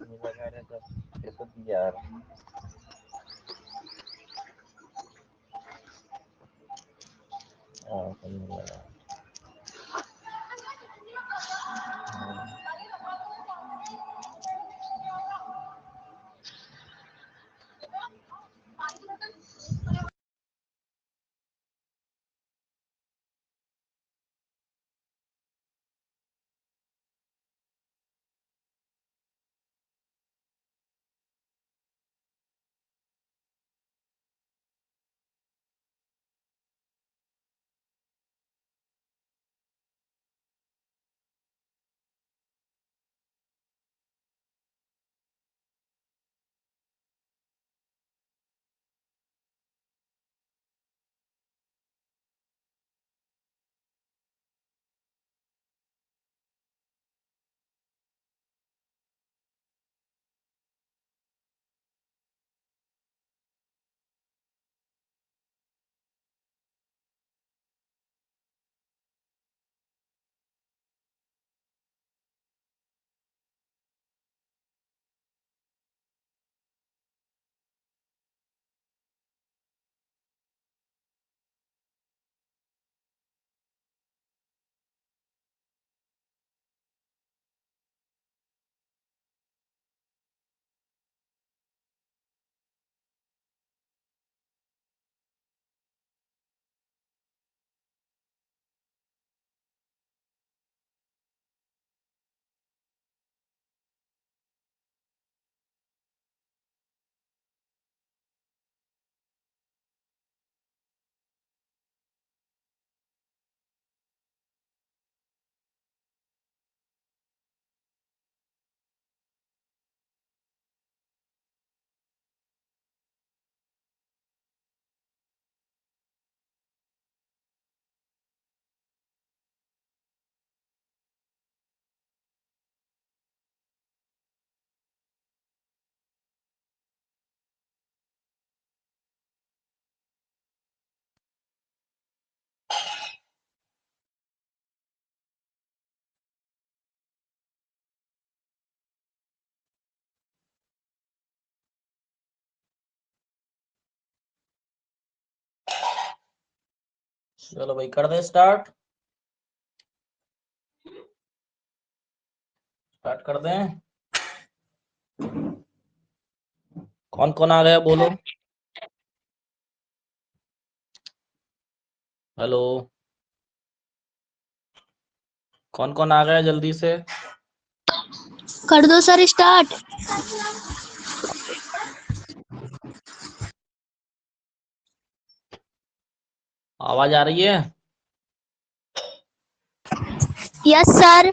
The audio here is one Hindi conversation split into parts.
लगा रहे जब ये तो दिया यार। हाँ समझ लगा। चलो भाई कर दे स्टार्ट। स्टार्ट कर दें। कौन कौन आ गया बोलो। हेलो कौन कौन आ गया जल्दी से। कर दो सर स्टार्ट। आवाज आ रही है। Yes sir.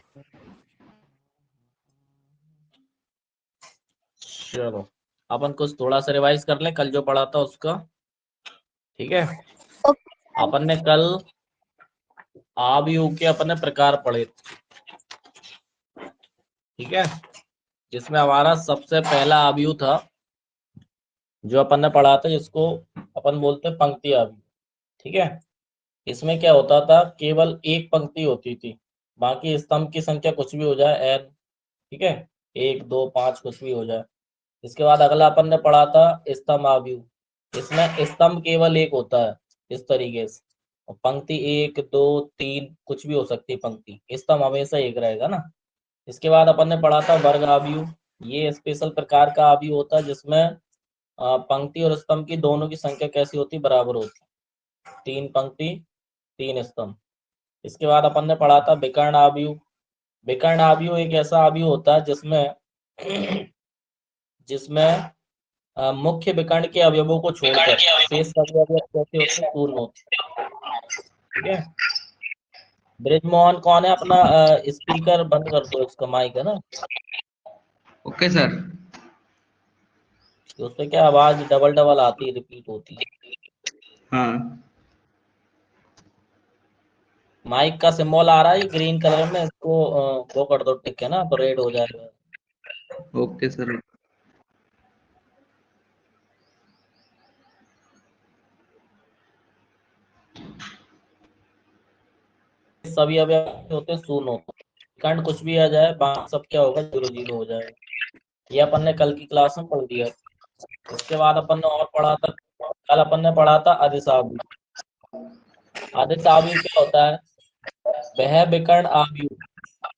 चलो अपन कुछ थोड़ा सा रिवाइज कर लें कल जो पढ़ा था उसका। ठीक है। अपन ने कल आव्यूह के अपन ने प्रकार पढ़े। ठीक है। जिसमें हमारा सबसे पहला आव्यूह था जो अपन ने पढ़ा था जिसको अपन बोलते हैं पंक्ति आव्यूह। ठीक है। इसमें क्या होता था केवल एक पंक्ति होती थी बाकी स्तंभ की संख्या कुछ भी हो जाए एन। ठीक है। 1 2 5 कुछ भी हो जाए। इसके बाद अगला अपन ने पढ़ा था स्तंभ आव्यूह। इसमें स्तंभ केवल एक होता है इस तरीके से और पंक्ति 1 2 3 कुछ भी हो सकती है पंक्ति स्तंभ हमेशा एक रहेगा ना। इसके बाद अपन ने पढ़ा था वर्ग आव्यूह। ये स्पेशल प्रकार का आव्यूह होता है जिसमें पंक्ति और स्तंभ की दोनों की संख्या कैसी होती बराबर होती 3 पंक्ति 3 स्तंभ। इसके बाद अपन ने पढ़ा था विकर्ण आव्यूह। विकर्ण आव्यूह एक ऐसा आव्यूह होता है जिसमें मुख्य विकर्ण के अवयवों को छोड़कर शेष सभी अवयव कैसे होते हैं पूर्ण होते हैं। ठीक है। ब्रिजमोहन कौन है अपना स्पीकर बंद कर दो इसका माइक है ना। Okay sir. तो उससे क्या आवाज डबल डबल आती है रिपीट होती है। हाँ माइक का सिंबल आ रहा है ग्रीन कलर में इसको वो कर दो टिक है ना तो रेड हो जाएगा। Okay sir. सभी अवयव होते हैं शून्य होते हैं विकर्ण कुछ भी आ जाए बाकी सब क्या होगा 0 0 हो जाएगा। ये अपन ने कल की क्लास में पढ़ दिया। उसके बाद अपन ने और पढ़ा था, कल अपन ने पढ़ा था अदिश आव्यूह। अदिश आव्यूह क्या होता है? वह विकर्ण आव्यूह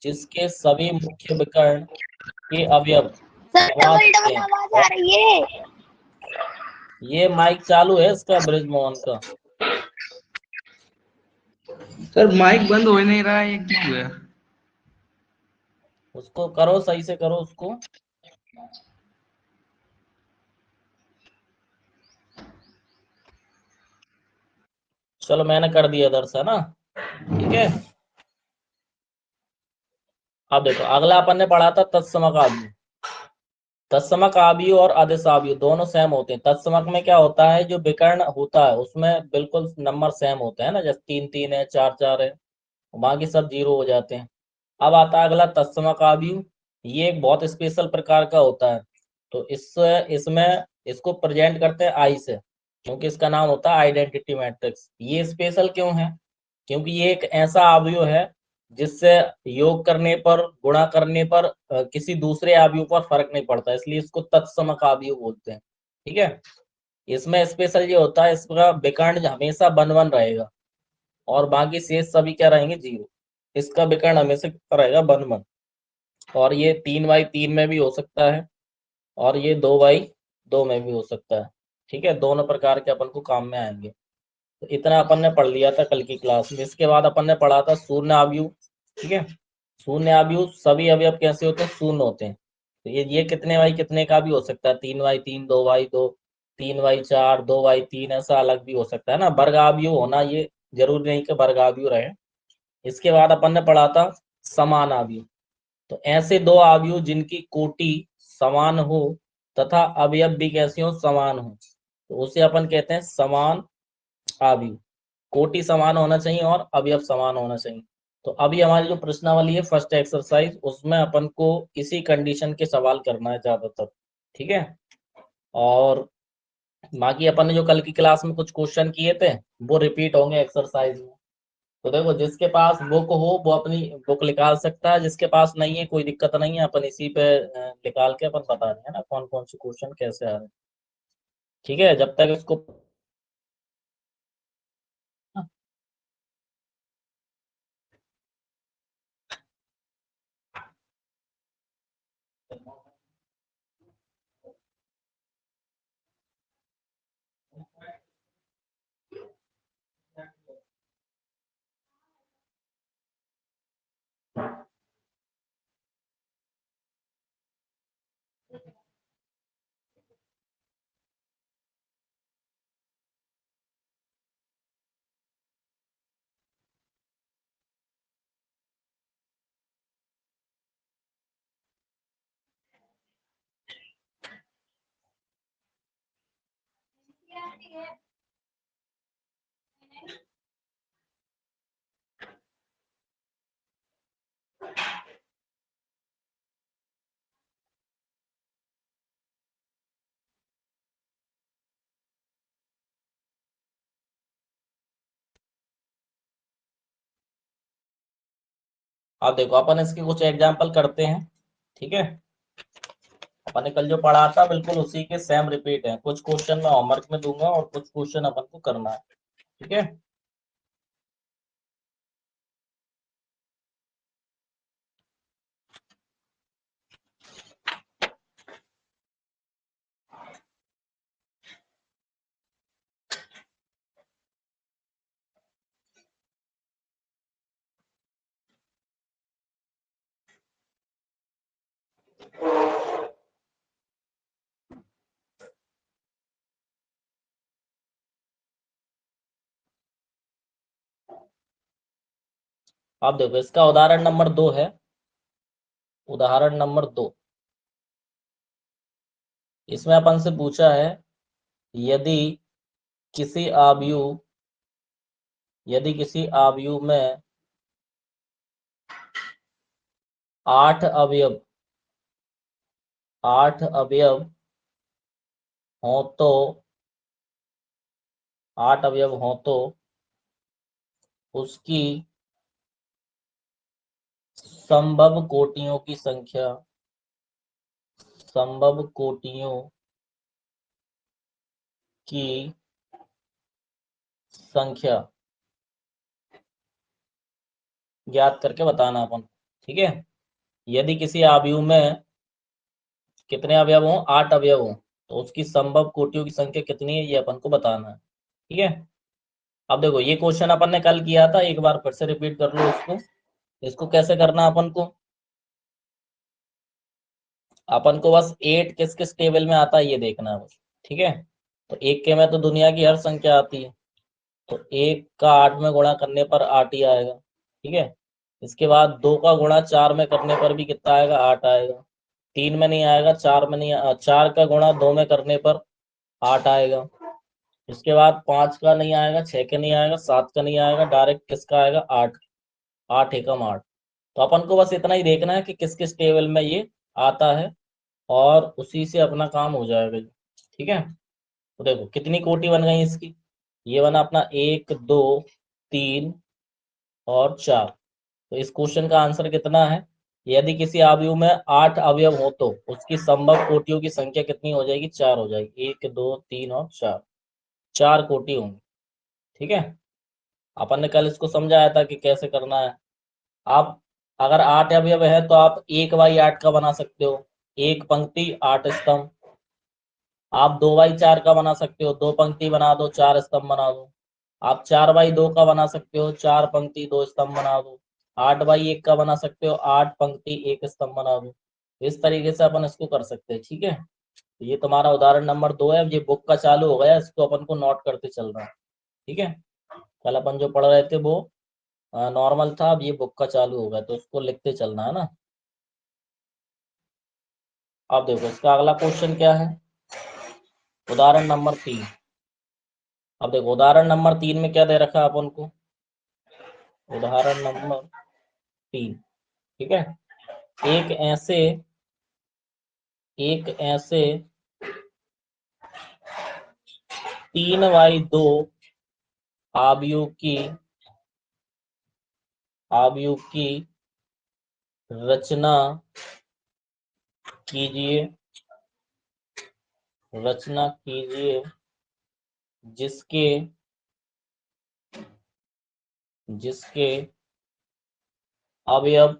जिसके सभी मुख्य विकर्ण के अवयव सर समान डबल होते डबल हैं। आवाज आ रही है। ये माइक चालू है इसका, ब्रिजमोहन का? सर माइक बंद हो ही नहीं रहा है, ये क्यों है? उसको करो, सही से करो उसको। चलो मैंने कर दिया दर्श, है ना? ठीक है। अब देखो अगला अपन ने पढ़ा था तत्समक आव्यूह। तत्समक आव्यूह और अदिश आव्यूह दोनों सेम होते हैं। तत्समक में क्या होता है, जो विकर्ण होता है उसमें बिल्कुल नंबर सेम होते हैं ना, जैसे 3 3 है, 4 4 है, बाकी सब 0 हो जाते हैं। अब आता है अगला तत्समक आव्यूह। ये एक बहुत स्पेशल प्रकार का होता है। तो इसमें इसको प्रेजेंट करते हैं आई से, क्योंकि इसका नाम होता है आइडेंटिटी मैट्रिक्स। ये स्पेशल क्यों है? क्योंकि ये एक ऐसा अवयव है जिससे योग करने पर, गुणा करने पर किसी दूसरे अवयव पर फर्क नहीं पड़ता, इसलिए इसको तत्समक अवयव बोलते हैं। ठीक है। इसमें स्पेशल ये होता है, इसका विकर्ण हमेशा 1 1 रहेगा और बाकी शेष सभी क्या रहेंगे, 0। इसका विकर्ण हमेशा रहेगा 1 1। और ये 3 बाई 3 में भी हो सकता है और ये 2 बाई 2 में भी हो सकता है। ठीक है, दोनों प्रकार के अपन को काम में आएंगे। तो इतना अपन ने पढ़ लिया था कल की क्लास में। इसके बाद अपन ने पढ़ा था शून्य आव्यूह। ठीक है। शून्य आव्यूह सभी अवयव कैसे होते हैं, शून्य होते हैं। तो ये कितने बाई कितने का भी हो सकता है, 3 बाई 3, 2 बाई 2, 3 बाई 4, 2 बाई 3, ऐसा अलग भी हो सकता है ना। वर्ग आव्यूह होना ये जरूरी नहीं कि वर्ग आव्यूह रहे। इसके बाद अपन ने पढ़ा था समान आव्यूह। तो ऐसे दो आव्यूह जिनकी कोटि समान हो तथा अवयव भी कैसे हो, समान हो, तो उसे अपन कहते हैं समान आव्यूह। कोटि समान होना चाहिए और अवयव समान होना चाहिए। तो अभी हमारी जो प्रश्नावली है फर्स्ट एक्सरसाइज, उसमें अपन को इसी कंडीशन के सवाल करना है ज्यादातर। ठीक है। और बाकी अपन ने जो कल की क्लास में कुछ क्वेश्चन किए थे वो रिपीट होंगे एक्सरसाइज में। तो देखो जिसके पास बुक हो वो अपनी बुक निकाल सकता है, जिसके पास नहीं है कोई दिक्कत नहीं है, अपन इसी पे निकाल के अपन बता देंगे ना कौन कौन से क्वेश्चन कैसे आ रहे हैं। ठीक है, जब तक इसको आप देखो अपन इसके कुछ एग्जाम्पल करते हैं। ठीक है। अपन ने कल जो पढ़ा था बिल्कुल उसी के सेम रिपीट है। कुछ क्वेश्चन मैं होमवर्क में दूंगा और कुछ क्वेश्चन अपन को करना है। ठीक है। आप देखो इसका उदाहरण नंबर 2 है। उदाहरण नंबर 2, इसमें अपन से पूछा है यदि किसी आव्यूह यदि किसी आव्यूह में 8 अवयव हो तो 8 अवयव हो तो उसकी संभव कोटियों की संख्या संभव कोटियों की संख्या ज्ञात करके बताना अपन, ठीक है। यदि किसी आव्यूह में कितने अवयव हों, 8 अवयव हों, तो उसकी संभव कोटियों की संख्या कितनी है ये अपन को बताना है, ठीक है। अब देखो ये क्वेश्चन अपन ने कल किया था, एक बार फिर से रिपीट कर लो इसको। इसको कैसे करना अपन को बस 8 किस किस टेबल में आता है ये देखना है बस, ठीक है। तो 1 के में तो दुनिया की हर संख्या आती है, तो 1 का 8 में गुणा करने पर 8 ही आएगा, ठीक है। इसके बाद 2 का गुणा 4 में करने पर भी कितना आएगा, 8 आएगा। 3 में नहीं आएगा, 4 में नहीं 4 का गुणा 2 में करने पर 8 आएगा। इसके बाद 5 का नहीं आएगा, 6 का नहीं आएगा, 7 का नहीं आएगा, डायरेक्ट किसका आएगा, 8। 8 एकम 8। तो अपन को बस इतना ही देखना है कि किस किस टेबल में ये आता है और उसी से अपना काम हो जाएगा, ठीक है। तो देखो कितनी कोटि बन गई इसकी, ये बना अपना 1 2 3 और 4। तो इस क्वेश्चन का आंसर कितना है, यदि किसी आव्यूह में 8 अवयव हो तो उसकी संभव कोटियों की संख्या कितनी हो जाएगी, 4 हो जाएगी। 1 2 3 और 4, 4 कोटि होंगी, ठीक है। अपन ने कल इसको समझाया था कि कैसे करना है। आप अगर 8 अवयव है तो आप 1/8 का बना सकते हो, एक पंक्ति 8 स्तंभ। आप 2/4 का बना सकते हो, 2 पंक्ति बना दो, 4 स्तंभ बना दो। आप 4/2 का बना सकते हो, 4 पंक्ति 2 स्तंभ बना दो। 8/1 का बना सकते हो, 8 पंक्ति 1 स्तंभ बना दो। इस तरीके से अपन इसको कर सकते हैं, ठीक है। तो ये तुम्हारा उदाहरण नंबर 2 है। अब ये बुक का चालू हो गया, इसको अपन को नोट करते चल रहा है, ठीक है। कल अपन जो पढ़ रहे थे वो नॉर्मल था, अब ये बुक का चालू हो गया, तो उसको लिखते चलना है ना। अब देखो इसका अगला क्वेश्चन क्या है, उदाहरण नंबर 3। अब देखो उदाहरण नंबर 3 में क्या दे रखा है अपन को, उदाहरण नंबर 3, ठीक है। एक ऐसे 3/2 आव्यूह की रचना कीजिए जिसके अवयव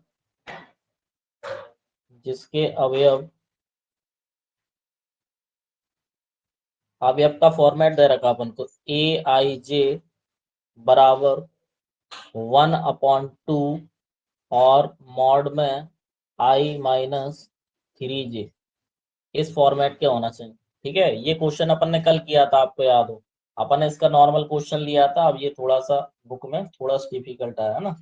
का फॉर्मेट दे रखा अपन को, AIJ बराबर 1/2 और मॉड में I-3J, इस फॉर्मेट के होना चाहिए, ठीक है। ये क्वेश्चन अपन ने कल किया था, आपको याद हो। अपन ने इसका नॉर्मल क्वेश्चन लिया था, अब ये थोड़ा सा बुक में थोड़ा सा डिफिकल्ट आया है ना,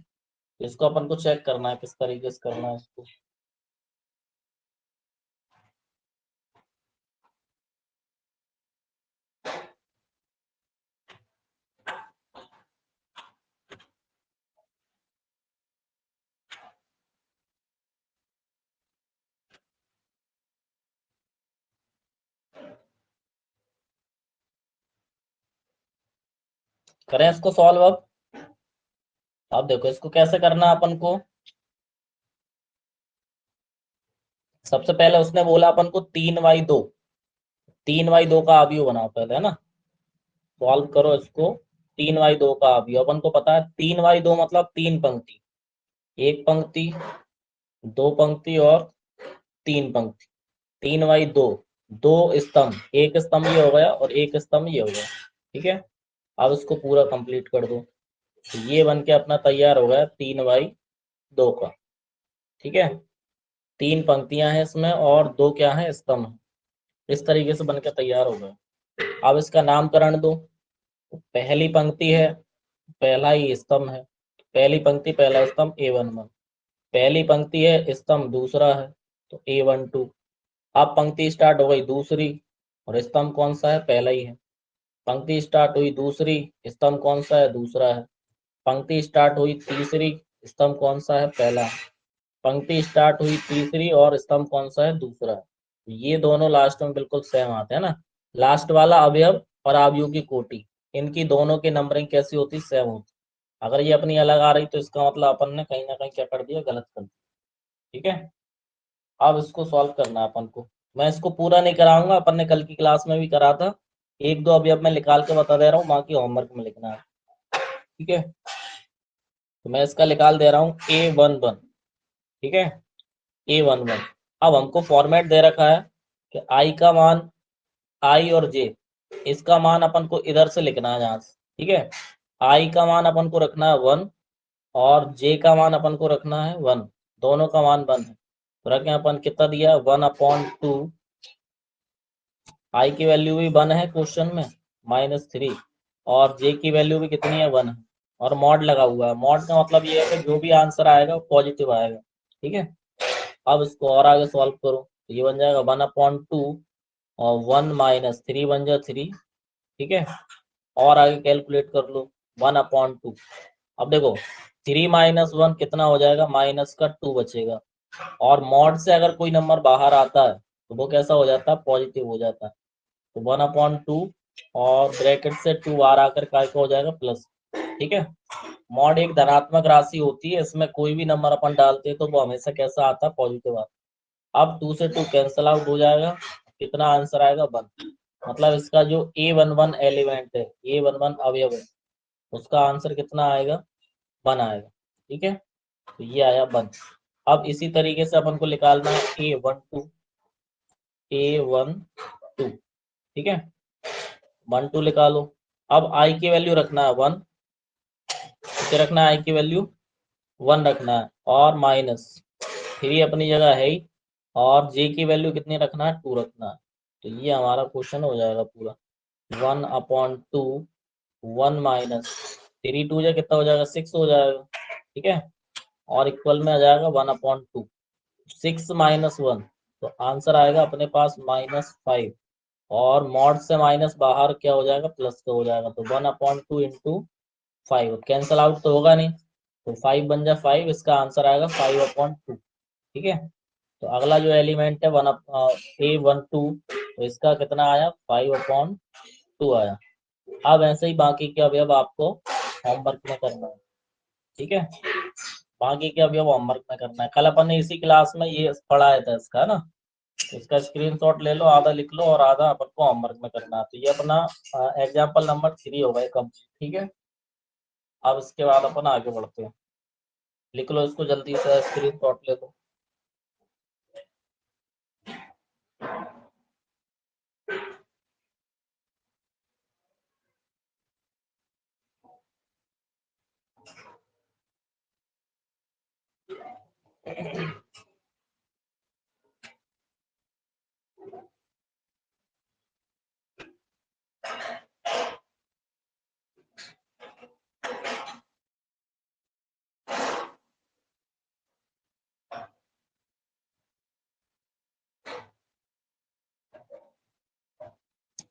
इसको अपन को चेक करना है किस तरीके से करना है इसको। करें इसको सॉल्व। अब देखो इसको कैसे करना है अपन को। सबसे पहले उसने बोला अपन को 3/2, 3/2 का आव्यूह बनाओ पहले, है ना। सॉल्व करो इसको। 3/2 का आव्यूह अपन को पता है, 3/2 मतलब 3 पंक्ति, एक पंक्ति, 2 पंक्ति और 3 पंक्ति। 3/2, 2 स्तंभ, एक स्तंभ ये हो गया और एक स्तंभ ये हो गया, ठीक है। अब इसको पूरा कंप्लीट कर दो, तो ये बन के अपना तैयार हो गया 3/2 का, ठीक है। 3 पंक्तियां हैं इसमें और 2 क्या है, स्तंभ। इस तरीके से बनकर तैयार हो गया। अब इसका नामकरण दो। पहली पंक्ति है, पहला ही स्तंभ है, पहली पंक्ति पहला स्तंभ A11। पहली पंक्ति है, स्तंभ दूसरा है, तो A12। अब पंक्ति स्टार्ट हो गई दूसरी, और स्तंभ कौन सा है, पहला ही है। पंक्ति स्टार्ट हुई दूसरी, स्तंभ कौन सा है, दूसरा है। पंक्ति स्टार्ट हुई तीसरी, स्तंभ कौन सा है, पहला है। पंक्ति स्टार्ट हुई तीसरी और स्तंभ कौन सा है, दूसरा है। ये दोनों लास्ट में बिल्कुल सेम आते हैं ना। लास्ट वाला अवयव और आव्यूह की कोटि, इनकी दोनों की नंबरिंग कैसी होती, सेम होती। अगर ये अपनी अलग आ रही तो इसका मतलब अपन ने कहीं ना कहीं क्या कर दिया, गलत कर दिया, ठीक है। अब इसको सॉल्व करना है अपन को। मैं इसको पूरा नहीं कराऊंगा, अपन ने कल की क्लास में भी करा था। एक दो अभी अब मैं निकाल के बता दे रहा हूँ, बाकी होमवर्क में लिखना है, ठीक है। तो मैं इसका निकाल दे रहा हूँ A11, ठीक है, A11। अब हमको फॉर्मेट दे रखा है कि आई का मान, आई और जे, इसका मान अपन को इधर से लिखना है यहाँ से, ठीक है। आई का मान अपन को रखना है 1 और जे का मान अपन को रखना है 1, दोनों का मान 1 है। तो रखें अपन, कितना दिया 1/2, आई की वैल्यू भी 1 है क्वेश्चन में, -3, और जे की वैल्यू भी कितनी है 1 है, और मॉड लगा हुआ है। मॉड का मतलब ये है कि जो भी आंसर आएगा वो पॉजिटिव आएगा, ठीक है। अब इसको और आगे सॉल्व करो, तो ये बन जाएगा 1/2 और 1 - 3 बन जाए 3, ठीक है। और आगे कैलकुलेट कर लो 1/2। अब देखो 3 - 1 कितना हो जाएगा, माइनस का 2 बचेगा, और मॉड से अगर कोई नंबर बाहर आता है तो वो कैसा हो जाता है, पॉजिटिव हो जाता है। तो 1/2 और ब्रैकेट से 2 बाहर आकर काय का हो जाएगा, प्लस, ठीक है। मॉड एक धनात्मक राशि होती है, इसमें कोई भी नंबर अपन डालते हैं तो वो हमेशा कैसा आता है, पॉजिटिव आता है। अब 2 से 2 कैंसिल आउट हो जाएगा, कितना आंसर आएगा 1। मतलब इसका जो A11 एलिमेंट है, A11 अवयव है, उसका आंसर कितना आएगा, 1 आएगा, ठीक है। तो ये आया 1। अब इसी तरीके से अपन को निकालना है A12, ठीक है, 1 2 निकालो। अब आई की वैल्यू रखना है 1, क्या रखना है, आई की वैल्यू 1 रखना है, और -3 अपनी जगह है ही, और जे की वैल्यू कितनी रखना है, 2 रखना है। तो ये हमारा क्वेश्चन हो जाएगा पूरा 1/2, 1 - 3 2 कितना हो जाएगा, 6 हो जाएगा, ठीक है। और इक्वल में आ जाएगा 1/2, 6 - 1, तो आंसर आएगा अपने पास -5, और मॉड से माइनस बाहर क्या हो जाएगा, प्लस का हो जाएगा। तो 1/2 इंटू 5 कैंसल आउट तो होगा नहीं, तो 5 बन जाए 5, इसका आंसर आएगा 5/2, ठीक है। तो अगला जो एलिमेंट है A12, तो इसका कितना आया, 5/2 आया। अब ऐसे ही बाकी के अवयव आपको होमवर्क में करना है, ठीक है। बाकी के अवयव होमवर्क में करना है, कल अपन ने इसी क्लास में ये पढ़ाया था इसका, है ना। इसका स्क्रीनशॉट ले लो, आधा लिख लो और आधा अपन को होमवर्क में करना है। तो ये अपना एग्जाम्पल नंबर 3 हो गए कंप्लीट, ठीक है। अब इसके बाद अपन आगे बढ़ते हैं, लिख लो इसको जल्दी से, स्क्रीनशॉट ले लो।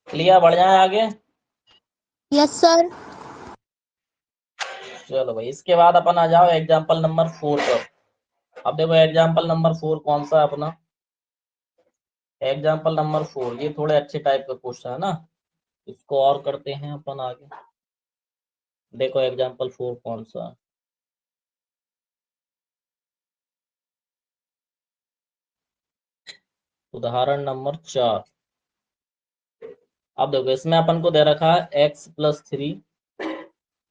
क्लियर, बढ़ जाए आगे। Yes sir. चलो भाई, इसके बाद अपन आ जाओ एग्जाम्पल नंबर 4 पर। अब देखो एग्जाम्पल नंबर 4 कौन सा है अपना, एग्जाम्पल नंबर 4, ये थोड़े अच्छे टाइप का क्वेश्चन है ना, इसको और करते हैं अपन आगे। देखो एग्जाम्पल 4 कौन सा है, उदाहरण नंबर 4। अब देखो इसमें अपन को दे रखा है x+3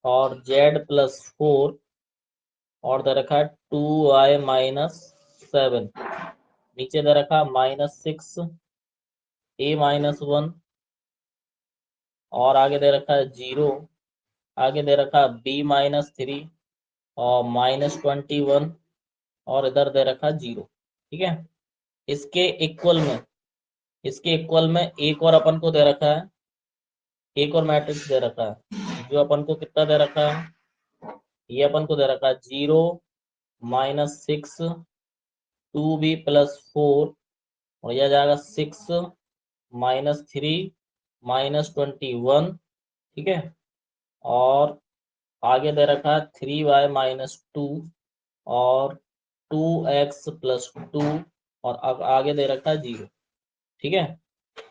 और z+4 और दे रखा है 2y - 7, नीचे दे रखा है -6, a-1, और आगे दे रखा है 0, आगे दे रखा है b-3 और -21, और इधर दे रखा है 0, ठीक है। इसके इक्वल में, इसके इक्वल में एक और अपन को दे रखा है, एक और मैट्रिक्स दे रखा है, जो अपन को कितना दे रखा है, ये अपन को दे रखा है 0 -6 2b+4, और यह जाएगा 6 -3 -21, ठीक है। और आगे दे रखा है 3y - 2 और 2x+2, और अब आगे दे रखा है 0, ठीक है।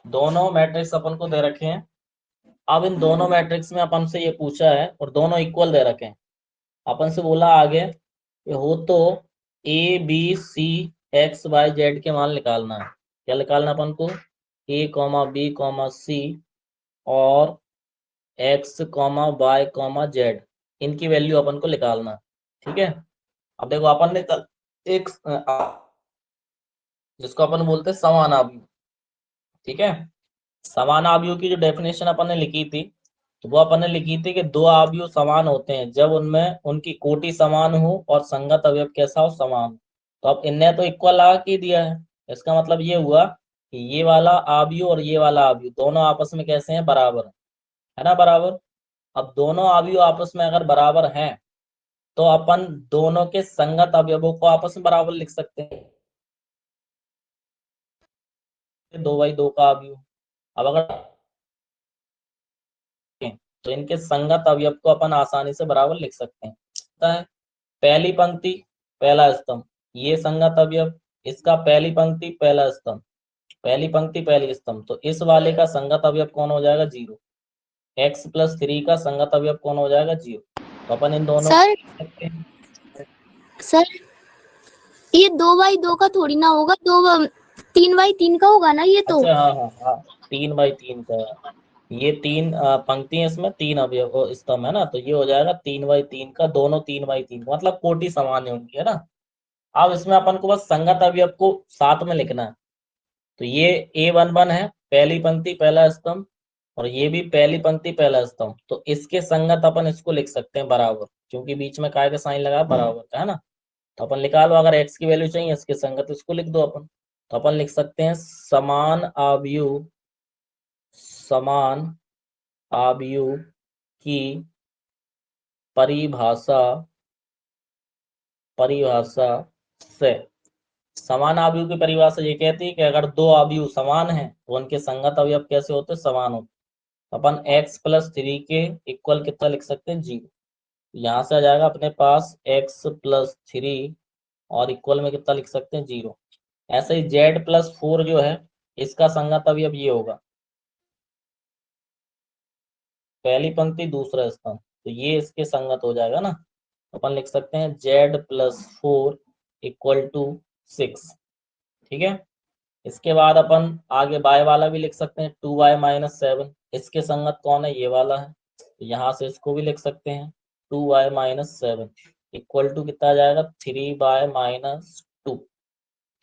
दोनों मैट्रिक्स अपन को दे रखे हैं। अब इन दोनों मैट्रिक्स में अपन से ये पूछा है, और दोनों इक्वल दे रखे हैं, अपन से बोला आगे कि हो तो A B C X Y Z के मान निकालना है। क्या निकालना अपन को, A comma B comma C और X comma Y comma Z, इनकी वैल्यू अपन को निकालना। ठीक है, अब देखो अपन ने एक जिसको अपन बोलते हैं समान आव्यूह। ठीक है, समान आव्यूह की जो डेफिनेशन अपन ने लिखी थी, तो वो अपन ने लिखी थी कि दो आव्यूह समान होते हैं जब उनमें उनकी कोटि समान हो और संगत अवयव कैसा हो, समान। तो अब इनने तो इक्वल लगा के दिया है, इसका मतलब ये हुआ कि ये वाला आव्यूह और ये वाला आव्यूह दोनों आपस में कैसे हैं, बराबर है ना, बराबर। अब दोनों आव्यूह आपस में अगर बराबर हैं तो अपन दोनों के संगत अवयवों को आपस में बराबर लिख सकते हैं, 2/2 का आव्यूह। अब अगर तो इनके संगत अवयव को अपन आसानी से बराबर लिख सकते हैं। पहली पंक्ति पहला स्तंभ, ये संगत अवयव, इसका पहली पंक्ति पहला स्तंभ, पहली पंक्ति पहली स्तंभ, तो इस वाले का संगत अवयव कौन हो जाएगा, 0। x+3 का संगत अवयव कौन हो जाएगा, 0। तो अपन इन दोनों सर को सकते हैं। सर ये 2/2 का थोड़ी ना होगा, 3/3 का होगा ना ये तो। अच्छा, हाँ हाँ हाँ, 3/3 का, ये तीन पंक्ति है, इसमें 3 अवयव स्तंभ है ना, तो ये हो जाएगा 3/3 का, दोनों 3/3, मतलब कोटि समान है उनकी, है ना। अब इसमें अपन को बस संगत अवयव को साथ में लिखना है। तो ये A11 है, पहली पंक्ति पहला स्तंभ, और ये भी पहली पंक्ति पहला स्तंभ, तो इसके संगत अपन इसको लिख सकते हैं बराबर, क्योंकि बीच में काय का साइन लगा बराबर का, है ना। तो अपन निकाल लो, अगर x की वैल्यू चाहिए इसके संगत इसको लिख दो अपन। तो अपन लिख सकते हैं समान आव्यूह की परिभाषा परिभाषा से, समान आव्यूह की परिभाषा ये कहती है कि अगर दो आव्यूह समान हैं तो उनके संगत अवयव कैसे होते हैं, समान होते हैं। अपन x+3 के इक्वल कितना लिख सकते हैं, 0। यहाँ से आ जाएगा अपने पास x+3 और इक्वल में कितना लिख सकते हैं, 0। ऐसे ही z+4 जो है, इसका संगत अवयव ये होगा, पहली पंक्ति दूसरा स्तंभ, तो ये इसके संगत हो जाएगा ना। अपन लिख सकते हैं z+4 = 6। ठीक है, इसके बाद अपन आगे y वाला भी लिख सकते हैं, 2y-7, इसके संगत कौन है, ये वाला है, तो यहाँ से इसको भी लिख सकते हैं 2y-7 = कितना आ जाएगा, 3y-2।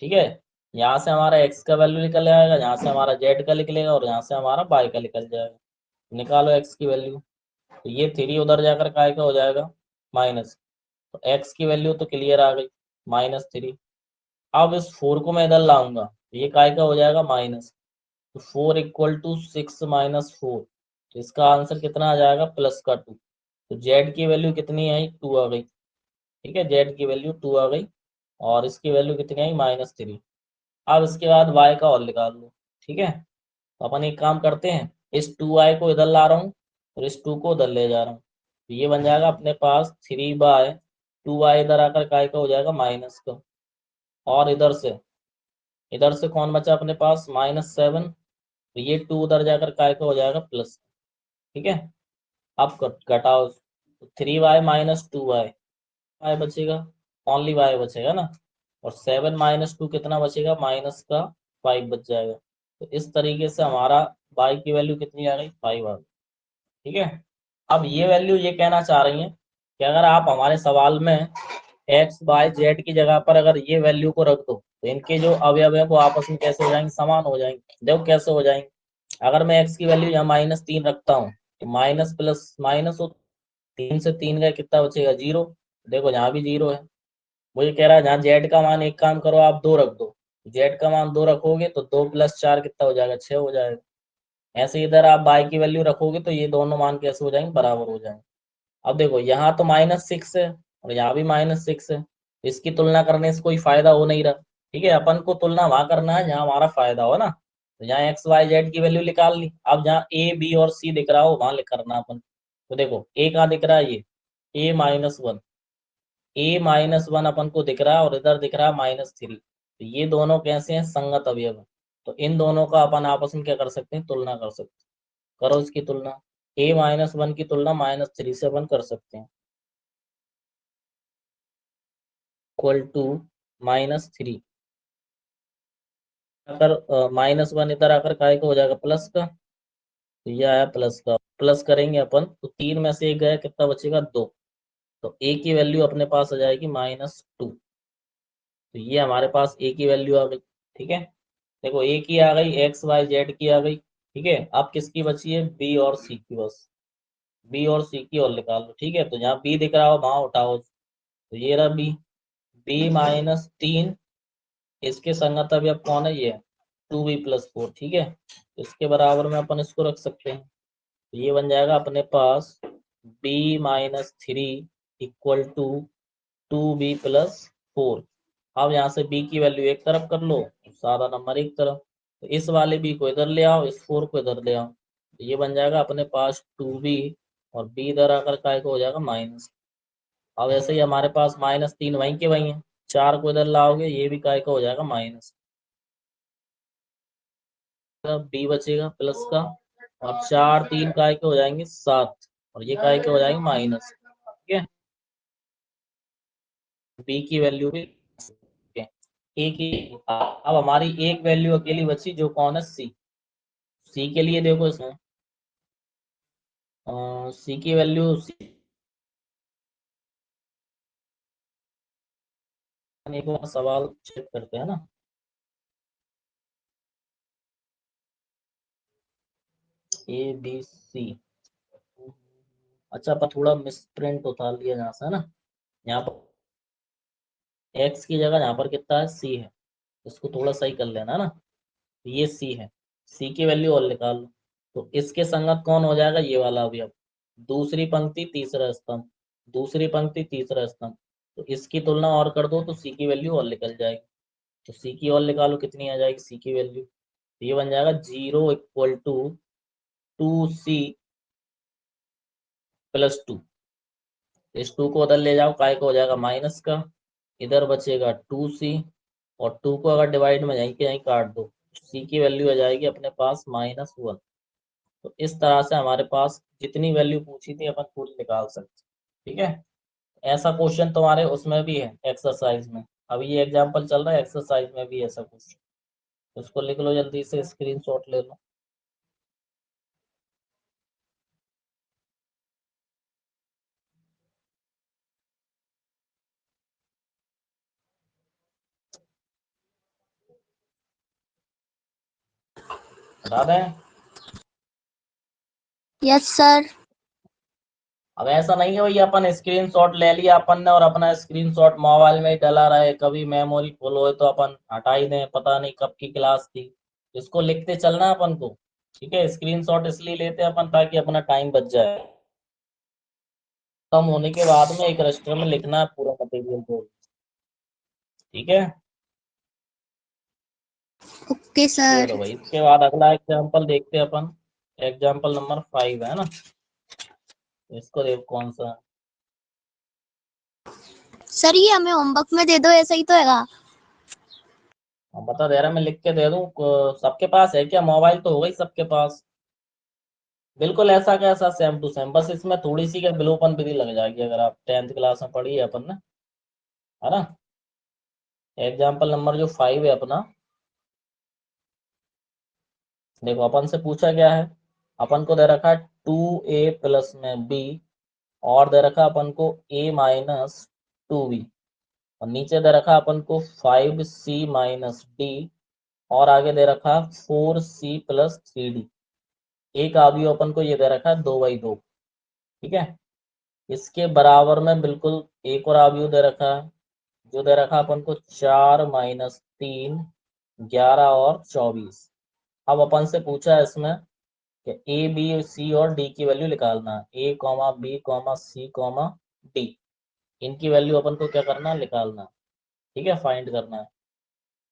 ठीक है, यहाँ से हमारा x का वैल्यू निकल आएगा, यहाँ से हमारा z का निकलेगा और यहाँ से हमारा y का निकल जाएगा। निकालो x की वैल्यू, तो ये 3 उधर जाकर काय का हो जाएगा, माइनस, तो x की वैल्यू तो क्लियर आ गई, -3। अब इस 4 को मैं इधर लाऊंगा, तो ये काय का हो जाएगा, माइनस, तो 4 = 6 - 4, तो इसका आंसर कितना आ जाएगा, +2। तो z की वैल्यू कितनी आई, 2 आ गई। ठीक है, z की वैल्यू 2 आ गई और इसकी वैल्यू कितनी आई, -3। अब इसके बाद y का और निकाल लो। ठीक है, तो अपन एक काम करते हैं, इस 2y को इधर ला रहा हूँ और इस 2 को उधर ले जा रहा हूँ, तो ये बन जाएगा अपने पास 3/2y, इधर आकर काय का हो जाएगा, माइनस का, और इधर से कौन बचा अपने पास, -7, तो ये 2 उधर जाकर काय का हो जाएगा, प्लस। ठीक है, अब घटाओ, 3y - 2y, y बचेगा, ओनली y बचेगा ना, और 7 - 2 कितना बचेगा, -5 बच जाएगा। तो इस तरीके से हमारा y की वैल्यू कितनी आ गई, 5 आ गई। ठीक है, अब ये वैल्यू ये कहना चाह रही है कि अगर आप हमारे सवाल में x y z की जगह पर अगर ये वैल्यू को रख दो, तो इनके जो अवयव है वो आपस में कैसे हो जाएंगे, समान हो जाएंगे। देखो कैसे हो जाएंगे, अगर मैं x की वैल्यू यहाँ -3 रखता हूँ, तो माइनस प्लस माइनस हो, 3 से 3 का कितना बचेगा, 0। देखो यहाँ भी 0 है। मुझे कह रहा है जहाँ z का मान, एक काम करो आप 2 रख दो, z का मान 2 रखोगे तो 2 + 4 कितना हो जाएगा, 6 हो जाएगा। ऐसे इधर आप y की वैल्यू रखोगे तो ये दोनों मान कैसे हो जाएंगे, बराबर हो जाएंगे। अब देखो यहाँ तो -6 है और यहाँ भी -6 है, तो इसकी तुलना करने से कोई फायदा हो नहीं रहा। ठीक है, अपन को तुलना वहां करना है जहाँ हमारा फायदा हो ना, तो यहाँ x y z की वैल्यू निकाल ली। अब जहाँ a b और c दिख रहा हो वहां लिख करना अपन। तो देखो a कहाँ दिख रहा है, ये a-1 अपन को दिख रहा है और इधर दिख रहा है -3, तो ये दोनों कैसे हैं, संगत अवयव है। तो इन दोनों का अपन आपस में क्या कर सकते हैं, तुलना कर सकते हैं। करो इसकी तुलना, a-1 की तुलना -3 से अपन कर सकते हैं, = -3। आकर -1 इधर आकर काय का हो जाएगा प्लस का, तो ये आया प्लस का, प्लस करेंगे अपन तो 3 में से 1 गया, कितना बचेगा 2, तो a की वैल्यू अपने पास आ जाएगी -2, तो ये हमारे पास a की वैल्यू आ गई। ठीक है, देखो a की आ गई, x y z की आ गई। ठीक है, अब किसकी बची है, b और c की, बस b और c की और निकाल लो। ठीक है, तो जहाँ b दिख रहा हो वहां उठाओ, तो ये रहा b, b -3, इसके संगत अभी अब कौन है, ये 2b+4। ठीक है, इसके बराबर में अपन इसको रख सकते हैं, तो ये बन जाएगा अपने पास b-3 इक्वल टू 2b+4। अब यहाँ से b की वैल्यू एक तरफ कर लो, सारा नंबर एक तरफ, तो इस वाले b को इधर ले आओ, इस 4 को इधर ले आओ, तो ये बन जाएगा अपने पास 2b, और b इधर आकर काय को हो जाएगा माइनस। अब ऐसे ही हमारे पास -3 वहीं के वहीं है, 4 को इधर लाओगे, ये भी काय का हो जाएगा माइनस, बी बचेगा प्लस का, और 4 3 काय के हो जाएंगे 7, और ये काय के हो जाएंगे माइनस। ठीक है, बी की वैल्यू भी ठीक है, ए की। अब हमारी एक वैल्यू अकेली बची, जो कौन है, सी। सी के लिए देखो इसमें सी की वैल्यू, एक बार सवाल चेक करते हैं ना, ए बी सी। अच्छा, पर थोड़ा मिस प्रिंट उतार लिया यहाँ से, है ना, यहाँ पर एक्स की जगह यहाँ पर कितना है, सी है, इसको थोड़ा सही कर लेना, है ना, ये सी है, सी की वैल्यू और निकाल लो, तो इसके संगत कौन हो जाएगा, ये वाला अवयव, दूसरी पंक्ति तीसरा स्तंभ, दूसरी पंक्ति तीसरा स्तंभ, तो इसकी तुलना और कर दो तो सी की वैल्यू और निकल जाएगी, तो सी की और निकालो, कितनी आ जाएगी सी की वैल्यू, तो ये बन जाएगा 0 इक्वल टू 2c+2, इस 2 को उधर ले जाओ, काय को हो जाएगा माइनस का, इधर बचेगा 2c, और 2 को अगर डिवाइड में यहीं के यहीं काट दो, सी की वैल्यू आ जाएगी अपने पास -1। तो इस तरह से हमारे पास जितनी वैल्यू पूछी थी अपन पूरी निकाल सकते। ठीक है, ऐसा क्वेश्चन तुम्हारे उसमें भी है एक्सरसाइज में, अभी ये एग्जांपल चल रहा है, एक्सरसाइज में भी ऐसा क्वेश्चन, उसको लिख लो, जल्दी से स्क्रीनशॉट ले लो। बता दें, यस सर। अब ऐसा नहीं है भाई अपन स्क्रीनशॉट ले लिया अपन ने और अपना स्क्रीनशॉट मोबाइल में ही डला रहे, कभी मेमोरी फुल हो तो अपन हटा ही दें, पता नहीं कब की क्लास थी, इसको लिखते चलना है अपन को। ठीक है, स्क्रीनशॉट इसलिए लेते हैं अपन ताकि अपना टाइम बच जाए, कम होने के बाद में एक रजिस्टर में लिखना है पूरा मटेरियल को। ठीक है, ओके सर। चलो भाई, इसके बाद अगला एग्जांपल देखते हैं अपन, एग्जांपल नंबर 5 है ना, इसको देखो कौन सा है। सर ये हमें होमवर्क में दे दो, ऐसा ही तो हैगा। अब बता दे रहा, मैं लिख के दे दूं, सबके पास है क्या, मोबाइल तो होगा ही सबके पास, बिल्कुल ऐसा कैसा सेम टू सेम, बस इसमें थोड़ी सी क्या विलोपन विधि लग जाएगी, अगर आप 10th क्लास में पढ़ी है अपन ने, है ना। एग्जाम्पल नंबर जो 5 है अपना, देखो अपन से पूछा गया है, अपन को दे रखा है 2a+b, और दे रखा अपन को a-2b, और नीचे दे रखा अपन को 5c-d, और आगे दे रखा 4c+3d, एक अवयव अपन को ये दे रखा है 2/2। ठीक है, इसके बराबर में बिल्कुल एक और अवयव दे रखा है, जो दे रखा अपन को 4-3 11 और 24। अब अपन से पूछा है इसमें कि ए बी सी और डी की वैल्यू निकालना है, ए comma B comma C comma D, इनकी वैल्यू अपन को क्या करना है, निकालना है। ठीक है, फाइंड करना है।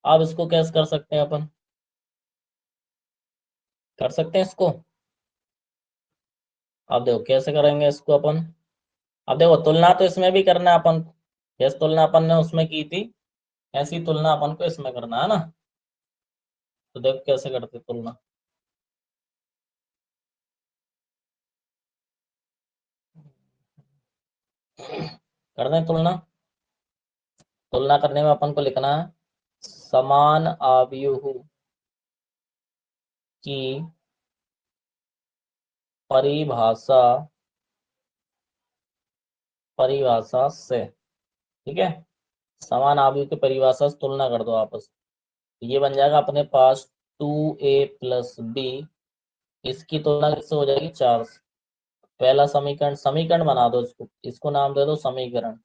अब इसको कैसे कर सकते हैं अपन, कर सकते हैं इसको, अब देखो कैसे करेंगे इसको अपन। अब देखो तुलना तो इसमें भी करना है अपन, जैसे तुलना अपन ने उसमें की थी, ऐसी तुलना अपन को इसमें करना है ना, तो देखो कैसे करते तुलना, कर दें तुलना। तुलना करने में अपन को लिखना है समान अवयु की परिभाषा परिभाषा से, ठीक है, समान आव्यूह की परिभाषा से तुलना कर दो आपस में। ये बन जाएगा अपने पास 2a + b, इसकी तुलना किससे हो जाएगी 4 से। पहला समीकरण बना दो, इसको नाम दे दो समीकरण।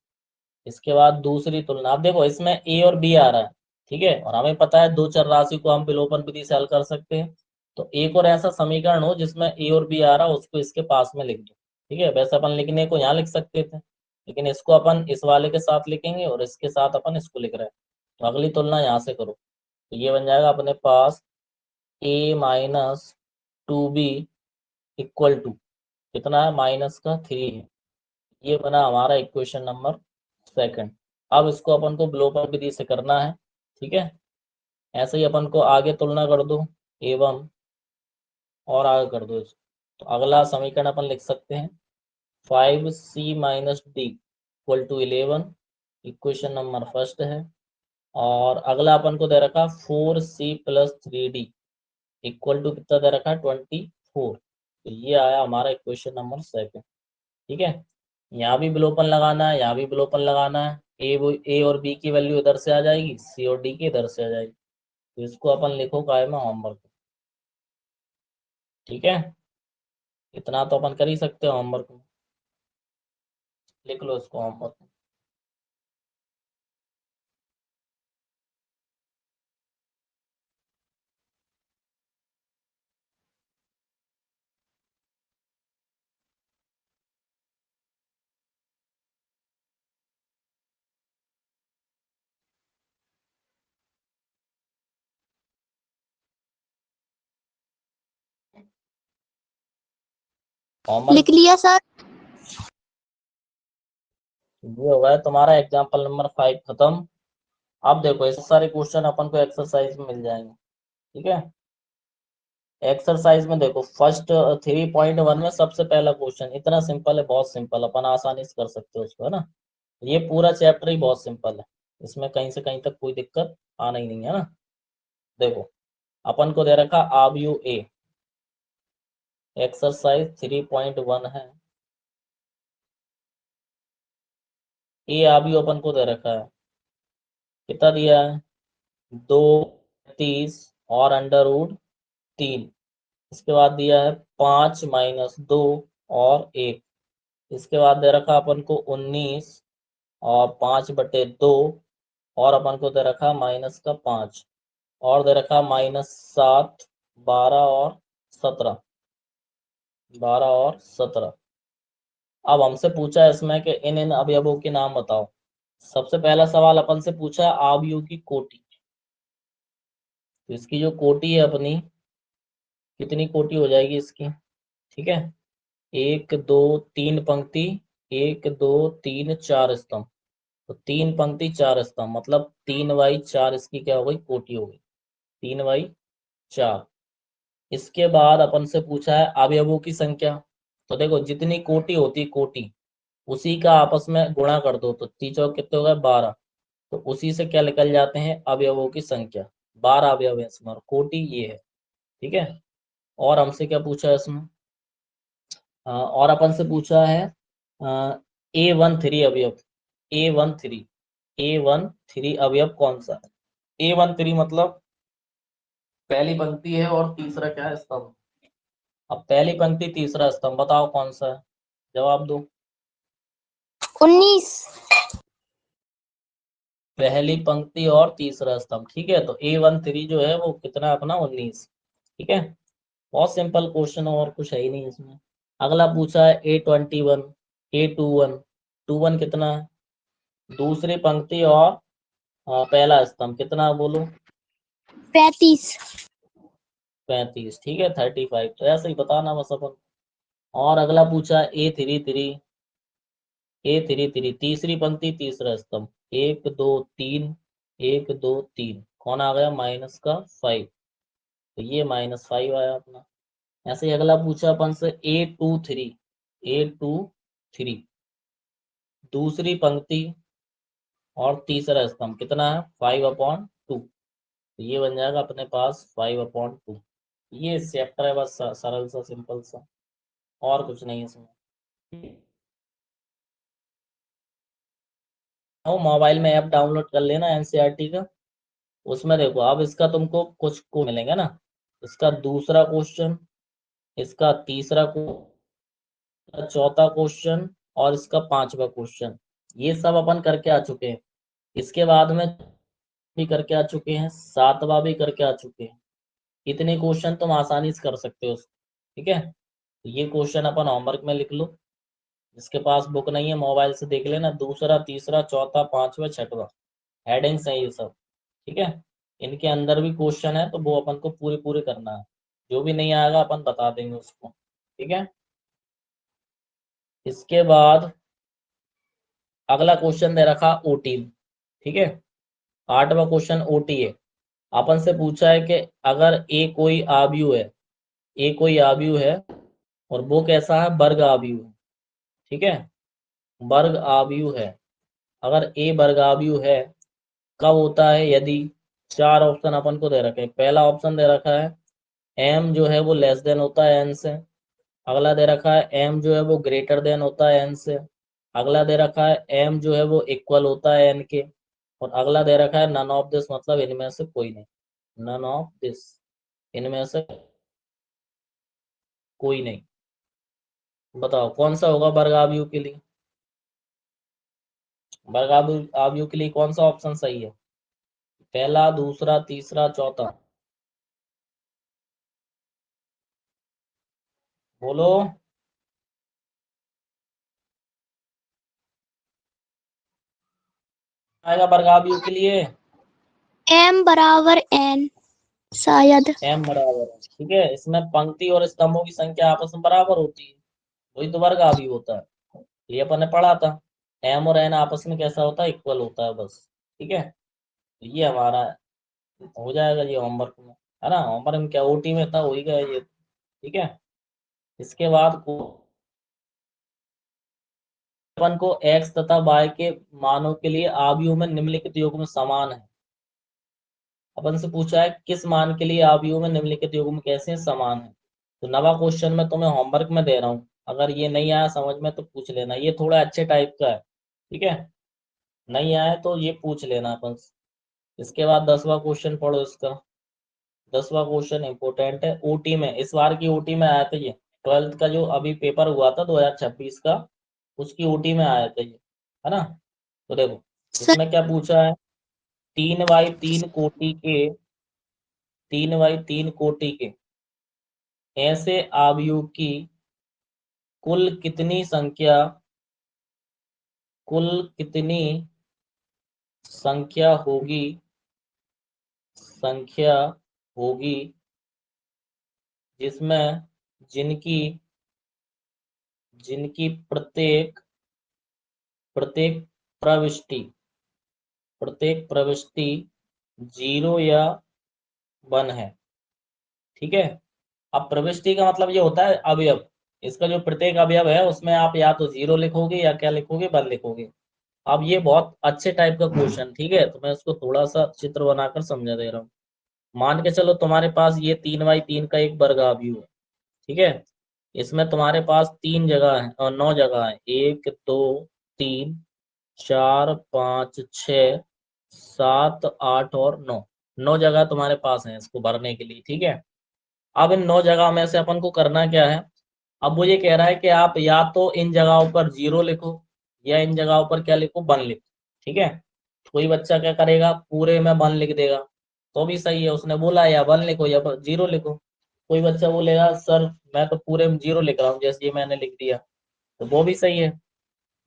इसके बाद दूसरी तुलना। अब देखो इसमें a और b आ रहा है, ठीक है, और हमें पता है दो चर राशि को हम विलोपन विधि से हल कर सकते हैं। तो एक और ऐसा समीकरण हो जिसमें a और b आ रहा हो, उसको इसके पास में लिख दो, ठीक है। वैसे अपन लिखने को यहाँ लिख सकते थे, लेकिन इसको अपन इस वाले के साथ लिखेंगे और इसके साथ अपन इसको लिख रहे हैं। तो अगली तुलना यहाँ से करो, तो ये बन जाएगा अपने पास a - 2b = कितना है, -3 है। ये बना हमारा इक्वेशन नंबर 2। अब इसको अपन को विलोपन विधि से करना है, ठीक है। ऐसे ही अपन को आगे तुलना कर दो एवं, और आगे कर दो इसको। तो अगला समीकरण अपन लिख सकते हैं 5c - d = 11, इक्वेशन नंबर 1 है। और अगला अपन को दे रखा 4c + 3d = कितना दे रखा है 24। तो ये आया हमारा इक्वेशन नंबर 2, ठीक है। यहाँ भी विलोपन लगाना है, यहाँ भी विलोपन लगाना है। ए और बी की वैल्यू इधर से आ जाएगी, सी और डी की इधर से आ जाएगी। तो इसको अपन लिखो काय में होमवर्क, ठीक है। इतना तो अपन कर ही सकते हो होमवर्क में, लिख लो इसको होमवर्क में। होमवर्क लिख लिया सर। ये हो गया तुम्हारा एग्जाम्पल नंबर 5 खत्म। अब देखो इस सारे क्वेश्चन अपन को एक्सरसाइज में मिल जाएंगे, ठीक है। एक्सरसाइज में देखो फर्स्ट 3.1 में सबसे पहला क्वेश्चन इतना सिंपल है, बहुत सिंपल, अपन आसानी से कर सकते हो उसको, है ना। ये पूरा चैप्टर ही बहुत सिंपल है, इसमें कहीं से कहीं तक कोई दिक्कत आना ही नहीं है ना। देखो अपन को दे रखा आव्यूह ए, एक्सरसाइज 3.1 है। ए आव्यूह अपन को दे रखा है, कितना दिया है 2 30 और √3। इसके बाद दिया है 5 - 2 और 1। इसके बाद दे रखा अपन को 19 और 5/2, और अपन को दे रखा -5, और दे रखा -7 12 और 17 12 और 17। अब हमसे पूछा है इसमें कि इन अवयवों के नाम बताओ। सबसे पहला सवाल अपन से पूछा है आव्यूह की कोटि। तो इसकी जो कोटि है अपनी, कितनी कोटि हो जाएगी इसकी, ठीक है। 1 2 3 पंक्ति, 1 2 3 4 स्तंभ। तो 3 पंक्ति 4 स्तंभ मतलब 3/4 इसकी क्या हो गई, कोटि हो गई, 3/4। इसके बाद अपन से पूछा है अवयवों की संख्या। तो देखो जितनी कोटि होती कोटि, उसी का आपस में गुणा कर दो, तो 3 चौक कितने हो गए 12। तो उसी से क्या निकल जाते हैं अवयवों की संख्या, 12 अवयव है इसमें, और कोटि ये है, ठीक है। और हमसे क्या पूछा है इसमें, और अपन से पूछा है A13 अवयव, A13 अवयव कौन सा है। A13 मतलब पहली पंक्ति है और तीसरा क्या है स्तंभ। अब पहली पंक्ति तीसरा स्तंभ बताओ कौन सा है, जवाब दो। 19। पहली पंक्ति और तीसरा स्तंभ, ठीक है। तो A13 जो है वो कितना है अपना 19, ठीक है। बहुत सिंपल क्वेश्चन है, और कुछ है ही नहीं इसमें। अगला पूछा है A21, A21 कितना है, दूसरी पंक्ति और पहला स्तंभ कितना है बोलो, 35। 35, ठीक है। 35, तो ऐसे ही बताना बस अपन। और अगला पूछा A33 तीसरी पंक्ति तीसरा स्तंभ, 1 2 3 1 2 3, कौन आ गया -5। तो ये -5 आया अपना। ऐसे ही अगला पूछा अपन से A23 दूसरी पंक्ति और तीसरा स्तंभ कितना है 5/2। तो ये बन जाएगा अपने पास 5/2। ये चैप्टर है बस, सरल सा सिंपल सा, और कुछ नहीं इसमें। मोबाइल में ऐप डाउनलोड कर लेना एनसीईआरटी का, उसमें देखो अब इसका तुमको कुछ को मिलेंगे ना, इसका दूसरा क्वेश्चन, इसका तीसरा क्वेश्चन, चौथा क्वेश्चन और इसका पांचवा क्वेश्चन, ये सब अपन करके आ चुके हैं। इसके बाद में भी करके आ चुके हैं, सातवां भी करके आ चुके हैं। इतने क्वेश्चन तुम आसानी से कर सकते हो, ठीक है। तो ये क्वेश्चन अपन होमवर्क में लिख लो, जिसके पास बुक नहीं है मोबाइल से देख लेना, दूसरा तीसरा चौथा पांचवा छठवा हेडिंग्स है ये सब, ठीक है। इनके अंदर भी क्वेश्चन है, तो वो अपन को पूरे पूरे करना है, जो भी नहीं आएगा अपन बता देंगे उसको, ठीक है। इसके बाद अगला क्वेश्चन दे रखा ओटी, ठीक है। आठवां क्वेश्चन ओटी है। अपन से पूछा है कि अगर ए कोई आव्यूह है, ए कोई आव्यूह है और वो कैसा है, वर्ग आव्यूह है, ठीक है, वर्ग आव्यूह है। अगर ए वर्ग आव्यूह है कब होता है, यदि चार ऑप्शन अपन को दे रखे हैं। पहला ऑप्शन दे रखा है एम जो है वो लेस देन होता है एन से, अगला दे रखा है एम जो है वो ग्रेटर देन होता है एन से, अगला दे रखा है एम जो है वो इक्वल होता है एन के, और अगला दे रखा है नन ऑफ दिस, मतलब इनमें से कोई नहीं, नन ऑफ दिस, इनमें से कोई नहीं। बताओ कौन सा होगा वर्ग आव्यूह के लिए, वर्ग आव्यूह के लिए कौन सा ऑप्शन सही है, पहला दूसरा तीसरा चौथा, बोलो। आएगा वर्ग आव्यूह के लिए m बराबर n, शायद। एम बराबर है, ठीक है। इसमें पंक्ति और स्तंभों की संख्या आपस में बराबर होती है, वही तो वर्ग आव्यूह होता है, ये अपन ने पढ़ा था। एम और एन आपस में कैसा होता है, इक्वल होता है बस, ठीक है। तो ये हमारा हो जाएगा ये होमवर्क में, है ना। होमवर्क में क्या ओटी में था, हो ही गया ये, ठीक है। इसके बाद अपन को एक्स तथा वाई के मानों के लिए आव्यूह में निम्नलिखित युग्म समान है। अपन से पूछा है किस मान के लिए आव्यूह में निम्नलिखित युग्म कैसे समान है। तो नवा क्वेश्चन में तुम्हें होमवर्क में दे रहा हूँ, अगर ये नहीं आया समझ में तो पूछ लेना, ये थोड़ा अच्छे टाइप का है, ठीक है। नहीं आया तो ये पूछ लेना अपन से। इसके बाद 10वां क्वेश्चन पढ़ो इसका। 10वां क्वेश्चन इंपोर्टेंट है, ओटी में, इस बार की ओटी में आया था ये, 12th का जो अभी पेपर हुआ था 2026 का, उसकी ओटी में आया था ये, है ना। तो देखो सर इसमें क्या पूछा है, 3 बाई 3 कोटि के, 3 बाई 3 कोटि के ऐसे आव्यूह की कुल कितनी संख्या, कुल कितनी संख्या होगी, संख्या होगी जिसमें जिनकी, जिनकी प्रत्येक, प्रत्येक प्रविष्टि, प्रत्येक प्रविष्टि 0 या 1 है, ठीक है। अब प्रविष्टि का मतलब ये होता है अवयव, इसका जो प्रत्येक अवयव है उसमें आप या तो 0 लिखोगे या क्या लिखोगे, 1 लिखोगे। अब ये बहुत अच्छे टाइप का क्वेश्चन, ठीक है, तो मैं इसको थोड़ा सा चित्र बनाकर समझा दे रहा हूँ। मान के चलो तुम्हारे पास ये 3 बाई 3 का एक वर्ग आव्यूह है, ठीक है। इसमें तुम्हारे पास 3 जगह है और 9 जगह है, 1 2 3 4 5 6 7 8 और 9, 9 जगह तुम्हारे पास है इसको भरने के लिए, ठीक है। अब इन 9 जगह में से अपन को करना क्या है, अब वो ये कह रहा है कि आप या तो इन जगहों पर 0 लिखो या इन जगहों पर क्या लिखो, 1 लिखो, ठीक है। कोई बच्चा क्या करेगा, पूरे में 1 लिख देगा, तो भी सही है, उसने बोला या 1 लिखो या 0 लिखो। कोई बच्चा बोलेगा सर मैं तो पूरे में 0 लिख रहा हूँ, जैसे ये मैंने लिख दिया, तो वो भी सही है,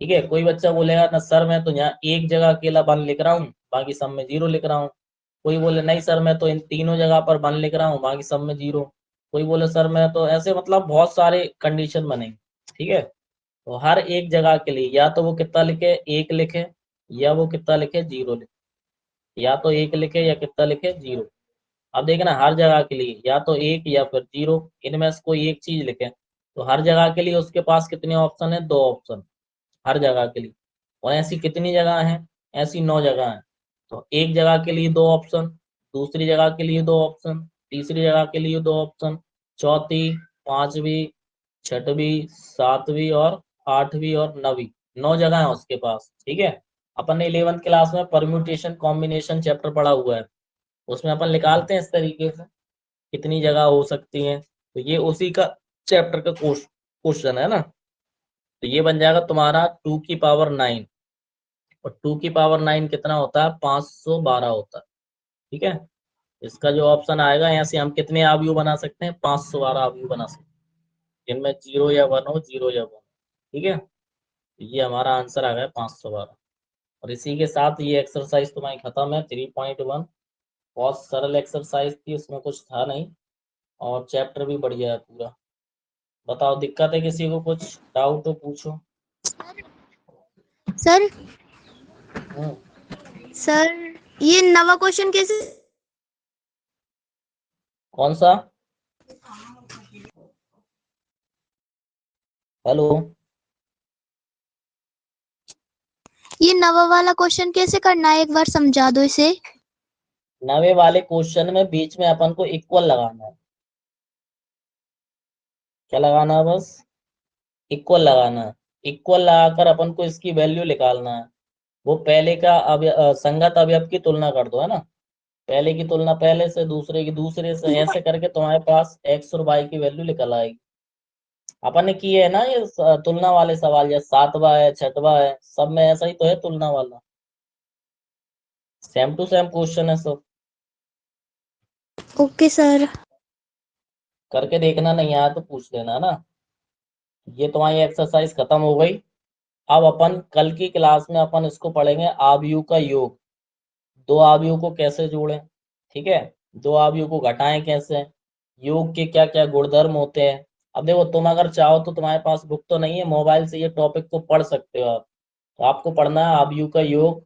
ठीक है। कोई बच्चा बोलेगा ना सर मैं तो यहाँ एक जगह अकेला 1 लिख रहा हूँ, बाकी सब में 0 लिख रहा हूँ। कोई बोले नहीं सर मैं तो इन तीनों जगह पर 1 लिख रहा हूँ, बाकी सब में 0। कोई बोले सर मैं तो ऐसे, मतलब बहुत सारे कंडीशन बनेंगे, ठीक है। तो हर एक जगह के लिए या तो वो कितना लिखे, 1 लिखे, या वो कितना लिखे, 0 लिखे, या तो 1 लिखे या कितना लिखे, 0। अब देखना हर जगह के लिए या तो 1 या फिर 0, इनमें से कोई एक चीज लिखे, तो हर जगह के लिए उसके पास कितने ऑप्शन है, 2 ऑप्शन हर जगह के लिए। और ऐसी कितनी जगह हैं, ऐसी 9 जगह हैं। तो एक जगह के लिए 2 ऑप्शन, दूसरी जगह के लिए 2 ऑप्शन, तीसरी जगह के लिए 2 ऑप्शन, चौथी, पांचवी, छठवीं, सातवीं और आठवीं और नवीं, 9 जगह है उसके पास। ठीक है, अपन ने 11th क्लास में परम्यूटेशन कॉम्बिनेशन चैप्टर पढ़ा हुआ है, उसमें अपन निकालते हैं इस तरीके से कितनी जगह हो सकती हैं। तो ये उसी का चैप्टर का क्वेश्चन है ना। तो ये बन जाएगा तुम्हारा 2 की पावर 9, और 2 की पावर 9 कितना होता है, 512 होता है। ठीक है, इसका जो ऑप्शन आएगा, यहाँ से हम कितने अवयव बना सकते हैं, 512 अवयव बना सकते हैं, जिनमें 0 या 1 हो, 0 या 1। ठीक है, तो ये हमारा आंसर आ गया 512। और इसी के साथ ये एक्सरसाइज तुम्हारी खत्म है 3.1। बहुत सरल एक्सरसाइज थी, उसमें कुछ था नहीं, और चैप्टर भी बढ़िया है पूरा। बताओ, दिक्कत है किसी को, कुछ डाउट हो पूछो। सर हम्म, सर ये नवा क्वेश्चन कैसे? कौन सा? हेलो, ये नवा वाला क्वेश्चन कैसे करना है, एक बार समझा दो इसे। नवे वाले क्वेश्चन में बीच में अपन को इक्वल लगाना है। क्या लगाना है? बस इक्वल लगाना है। इक्वल लगाकर अपन को इसकी वैल्यू निकालना है। वो पहले का संगत अवयव की तुलना कर दो, है ना। पहले की तुलना पहले से, दूसरे की दूसरे से, ऐसे करके तुम्हारे पास एक्स और वाई की वैल्यू निकल आएगी। अपन ने किए है ना ये तुलना वाले सवाल, या 7वां है, 6वां है, सब में ऐसा ही तो है तुलना वाला। सेम टू सेम क्वेश्चन है सब। Okay sir. करके देखना, नहीं आया तो पूछ लेना ना। ये तुम्हारी एक्सरसाइज खत्म हो गई। अब अपन कल की क्लास में अपन इसको पढ़ेंगे, आव्यूह का योग। दो आव्यूह को कैसे जोड़ें, ठीक है, दो आव्यूह को घटाएं कैसे, योग के क्या क्या गुणधर्म होते हैं। अब देखो, तुम अगर चाहो तो, तुम्हारे पास बुक तो नहीं है, मोबाइल से ये टॉपिक को पढ़ सकते हो आप। तो आपको पढ़ना है आव्यूह का योग।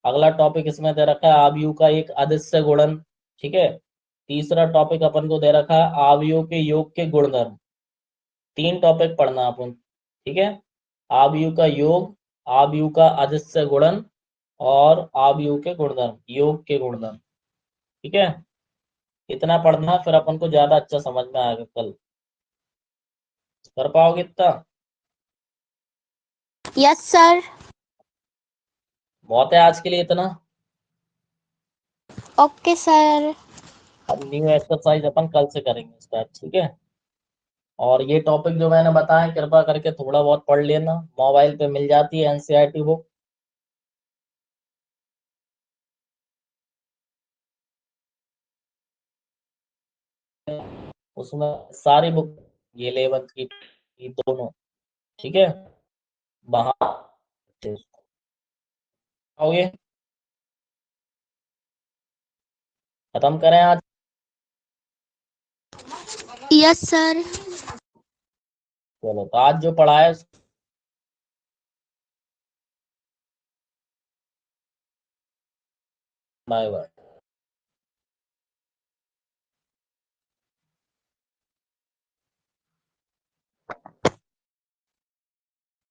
अगला टॉपिक इसमें दे रखा है आव्यूह का एक अदिश्य गुणन। ठीक है, तीसरा टॉपिक अपन को दे रखा है आव्यूह के योग के गुणधर्म। 3 टॉपिक पढ़ना अपन। ठीक है, आव्यूह का योग, आव्यूह का अदिश्य गुणन, और आव्यूह के गुणधर्म, योग के गुणधर्म। ठीक है, इतना पढ़ना, फिर अपन को ज्यादा अच्छा समझ में आएगा कल। कर पाओगे इतना? Yes sir. बहुत है आज के लिए इतना। Okay sir. अब न्यू एक्सरसाइज अपन कल से करेंगे स्टार्ट। ठीक है, और ये टॉपिक जो मैंने बताया, कृपा करके थोड़ा बहुत पढ़ लेना, मोबाइल पे मिल जाती है एनसीईआरटी बुक। उसमें सारी बुक, ये 11th की दोनों। ठीक है, वहां आओगे। खत्म करें आज? Yes sir. चलो, तो आज जो पढ़ा है, बाय बाय।